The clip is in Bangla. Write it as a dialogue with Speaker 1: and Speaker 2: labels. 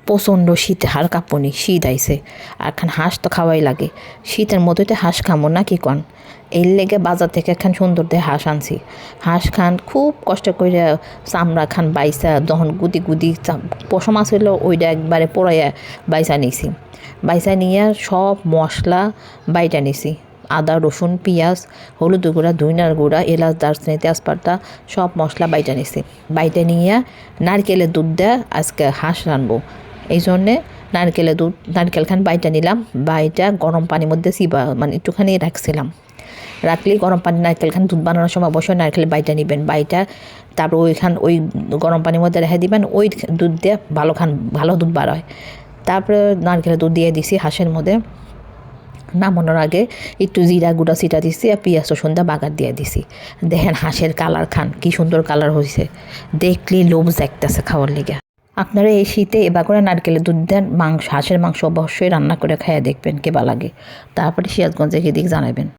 Speaker 1: প্রচণ্ড শীত, হাড় কাঁপুনি, শীত আইছে আর খান হাঁস তো খাওয়াই লাগে। শীতের মধ্যে তো হাঁস খামো না কি কন? এর লেগে বাজার থেকে একখান সুন্দর দিয়ে হাঁস আনছি। হাঁস খান খুব কষ্ট করে চামড়া খান বাইসা, যখন গুদি গুদি পশম আসছিল ওইটা একবারে পোড়াইয়া বাইসা নিছি। বাইসা নিয়ে সব মশলা বাইটা নিছি। আদা, রসুন, পেঁয়াজ, হলুদ গুঁড়া, ধনিয়ার গুঁড়া, এলাচ, দারচিনি, তেজপাতা সব মশলা বাইটা নিছি। বাইটা নিয়ে নারকেলের দুধ দিয়ে আজকে হাঁস রানবো। এই জন্যে নারকেলখান বাইটা নিলাম। বাইটা গরম পানির মধ্যে মানে একটুখানি রাখছিলাম। রাখলে গরম পানি নারকেলখান দুধ বানানোর সময় অবশ্যই নারকেল বাইটা নেবেন। বাইটা তারপর ওই গরম পানির মধ্যে রেখে দিবেন। ওই দুধ দিয়ে ভালো দুধ বার হয়। তারপরে নারকেলের দুধ দিয়ে দিছি হাঁসের মধ্যে। নামানোর আগে একটু জিরা গুঁড়া ছিটা দিছি আর পেঁয়াজ রসুন দিয়ে বাগার দিয়ে দিছি। দেখেন হাঁসের কালার খান কি সুন্দর কালার হয়েছে, দেখলেই লোভ জাগতেছে খাওয়ার লেগে। আপনারা এই শীতে এবার করে নারকেলের দুধ দেন হাঁসের মাংস অবশ্যই রান্না করে খাইয়া দেখবেন কেবা লাগে। তারপরে সিরাজগঞ্জে গিয়ে দিক জানাবেন।